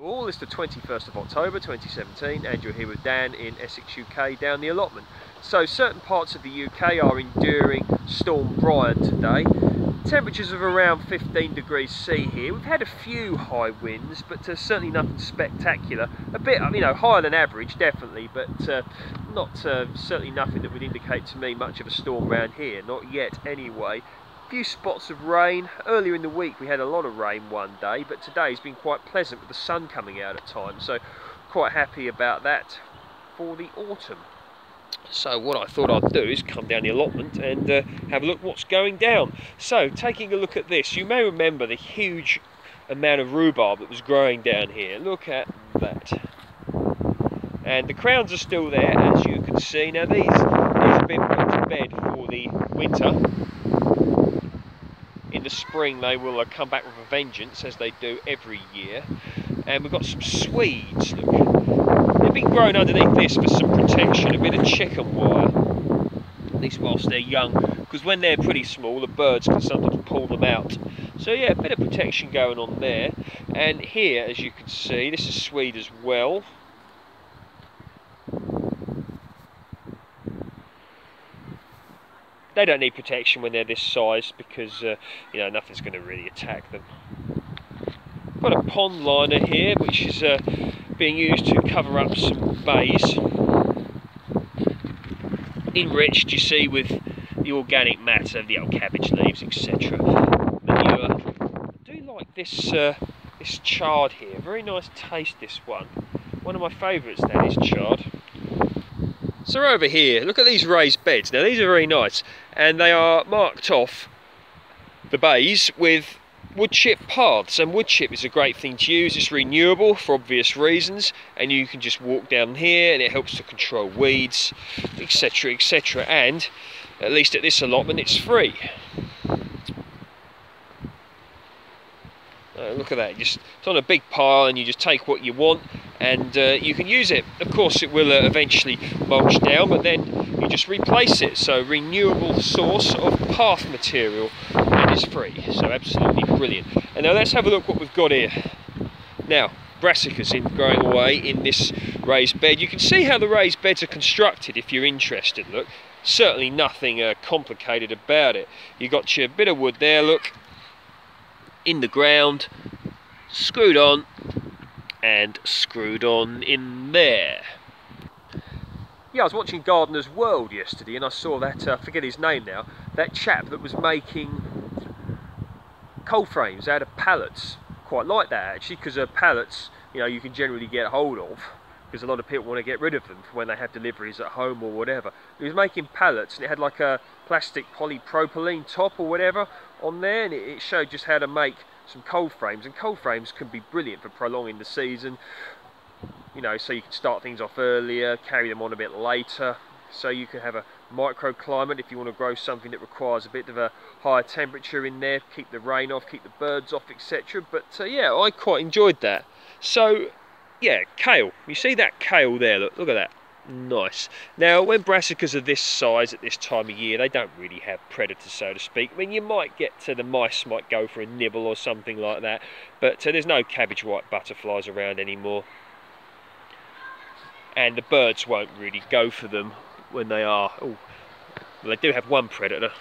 all, it's the 21st of October 2017 and you're here with Dan in Essex, UK, down the allotment. So certain parts of the UK are enduring Storm Brian today. Temperatures of around 15 degrees C here. We've had a few high winds, but certainly nothing spectacular. A bit, you know, higher than average, definitely, but not certainly nothing that would indicate to me much of a storm around here, not yet anyway. A few spots of rain. Earlier in the week we had a lot of rain one day, but today's been quite pleasant with the sun coming out at times, so quite happy about that for the autumn. So what I thought I'd do is come down the allotment and have a look what's going down. So taking a look at this, you may remember the huge amount of rhubarb that was growing down here. Look at that. And the crowns are still there, as you can see. Now these have been put to bed for the winter. In the spring they will come back with a vengeance, as they do every year. And we've got some Swedes, look. They've been grown underneath this for some protection, a bit of chicken wire, at least whilst they're young, because when they're pretty small the birds can sometimes pull them out. So yeah, a bit of protection going on there. And here, as you can see, this is Swede as well. They don't need protection when they're this size because you know, nothing's going to really attack them. Got a pond liner here which is being used to cover up some bays, enriched, you see, with the organic matter, the old cabbage leaves, etc. Manure. I do like this this chard here. Very nice taste, this one. One of my favourites, that is chard. So over here, look at these raised beds. Now these are very nice, and they are marked off, the bays, with wood chip paths, and wood chip is a great thing to use. It's renewable for obvious reasons, and you can just walk down here and it helps to control weeds, etc, etc, and at least at this allotment it's free. Look at that, it's on a big pile and you just take what you want and you can use it. Of course it will eventually mulch down, but then you just replace it. So renewable source of path material, and it's free, so absolutely brilliant. And now let's have a look what we've got here. Now brassicas growing away in this raised bed. You can see how the raised beds are constructed if you're interested. Look, certainly nothing complicated about it. You've got your bit of wood there, look, in the ground, screwed on and screwed on in there. Yeah, I was watching Gardener's World yesterday and I saw that, I forget his name now, that chap that was making coal frames out of pallets. Quite like that actually, because pallets, you know, you can generally get hold of, because a lot of people want to get rid of them for when they have deliveries at home or whatever. He was making pallets and it had like a plastic polypropylene top or whatever on there, and it showed just how to make some coal frames, and coal frames can be brilliant for prolonging the season, you know, so you can start things off earlier, carry them on a bit later, so you can have a microclimate if you want to grow something that requires a bit of a higher temperature in there, keep the rain off, keep the birds off, etc. But yeah, I quite enjoyed that. So yeah, kale, you see that kale there, look at that, nice. Now when brassicas are this size at this time of year, they don't really have predators, so to speak. I mean, you might get to the mice might go for a nibble or something like that, but there's no cabbage white butterflies around anymore, and the birds won't really go for them when they are. Oh, well, they do have one predator,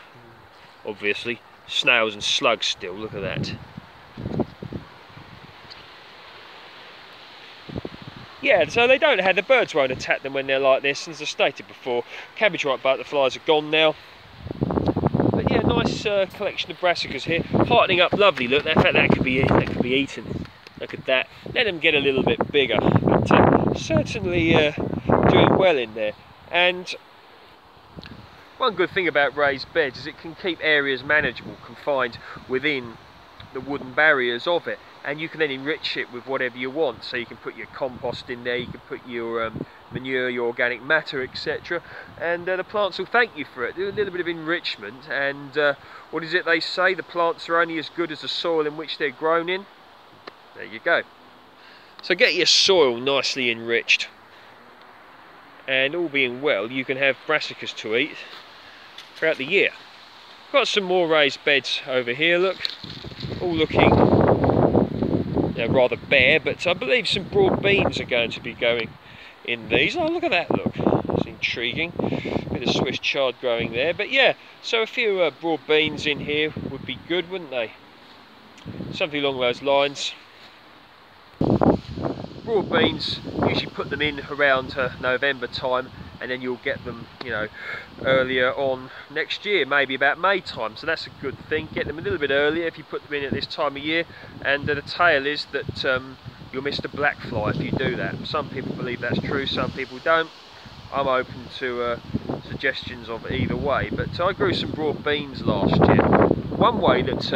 obviously, snails and slugs still, look at that. Yeah, so they don't have, the birds won't attack them when they're like this, and as I stated before, cabbage white butterflies are gone now. But yeah, nice collection of brassicas here, heartening up lovely. Look, in fact that could be eaten. Look at that. Let them get a little bit bigger, but certainly doing well in there. And one good thing about raised beds is it can keep areas manageable, confined within the wooden barriers of it, and you can then enrich it with whatever you want. So you can put your compost in there, you can put your manure, your organic matter, etc., and the plants will thank you for it. Do a little bit of enrichment, and what is it they say, the plants are only as good as the soil in which they're grown in. There you go. So get your soil nicely enriched, and all being well, you can have brassicas to eat throughout the year. Got some more raised beds over here, look, all looking rather bare, but I believe some broad beans are going to be going in these. Oh, look at that, look. It's intriguing. Bit of Swiss chard growing there. But yeah, so a few broad beans in here would be good, wouldn't they? Something along those lines. Broad beans, usually put them in around November time, and then you'll get them, you know, earlier on next year, maybe about May time. So that's a good thing. Get them a little bit earlier if you put them in at this time of year. And the tale is that you'll miss the black fly if you do that. Some people believe that's true, some people don't. I'm open to suggestions of either way. But I grew some broad beans last year. One way that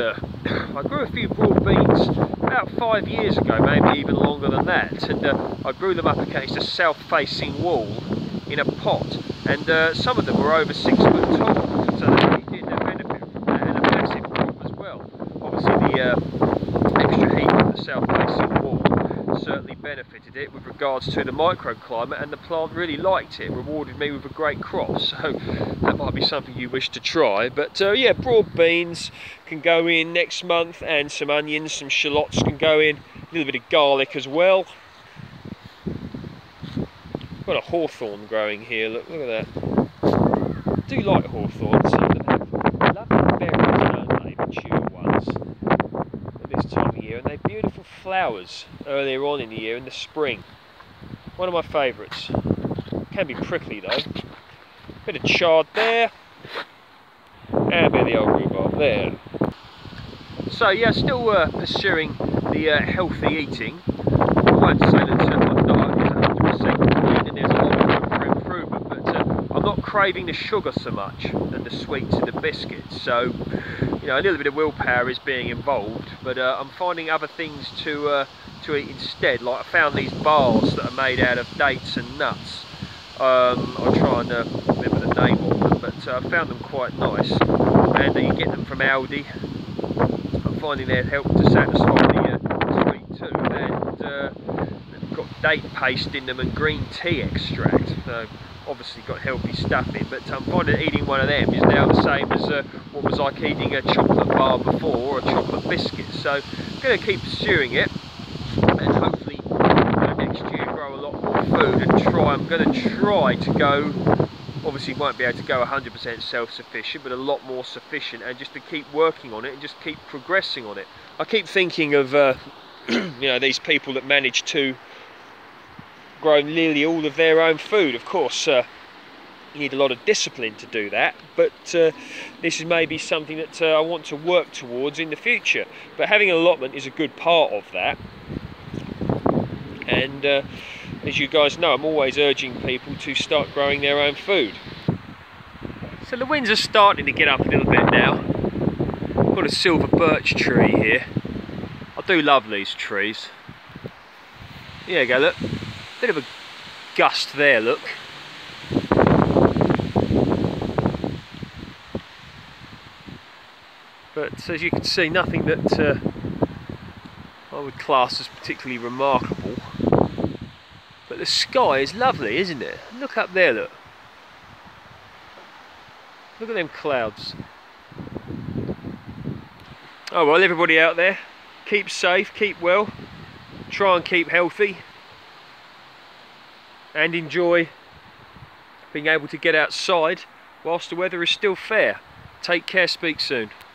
I grew a few broad beans about 5 years ago, maybe even longer than that, and I grew them up against a south-facing wall in a pot, and some of them were over 6 foot tall, so they really did benefit from that, and a massive crop as well. Obviously the extra heat from the south-facing wall certainly benefited it with regards to the microclimate, and the plant really liked it, rewarded me with a great crop. So that might be something you wish to try. But yeah, broad beans can go in next month, and some onions, some shallots can go in, a little bit of garlic as well. Got a hawthorn growing here, look at that. I do like hawthorns, some of them have lovely berries, don't they, mature ones, at this time of year, and they're beautiful flowers earlier on in the year, in the spring. One of my favourites. Can be prickly though. Bit of chard there, and a bit of the old rhubarb there. So yeah, still pursuing the healthy eating. I won't say that my diet is 100% clean and there's a lot of room for improvement, but I'm not craving the sugar so much and the sweets and the biscuits. So, you know, a little bit of willpower is being involved, but I'm finding other things to eat instead. Like I found these bars that are made out of dates and nuts. I'll try and remember the name of them, but I found them quite nice, and you get them from Aldi. I'm finding they help to satisfy the sweet tooth, and they've got date paste in them and green tea extract. So obviously got healthy stuff in, but I'm finding eating one of them is now the same as what was like eating a chocolate bar before, or a chocolate biscuit. So I'm going to keep pursuing it, and hopefully next year grow a lot more food and try. I'm going to try to go, obviously won't be able to go 100% self-sufficient, but a lot more sufficient, and just to keep working on it and just keep progressing on it. I keep thinking of you know, these people that manage to grow nearly all of their own food. Of course you need a lot of discipline to do that, but this is maybe something that I want to work towards in the future. But having an allotment is a good part of that, and as you guys know, I'm always urging people to start growing their own food. So the winds are starting to get up a little bit now. I've got a silver birch tree here. I do love these trees. There you go, look. Bit of a gust there, look. But as you can see, nothing that I would class as particularly remarkable. But the sky is lovely, isn't it? Look up there, look. Look at them clouds. Oh well, everybody out there, keep safe, keep well, try and keep healthy, and enjoy being able to get outside whilst the weather is still fair. Take care, speak soon.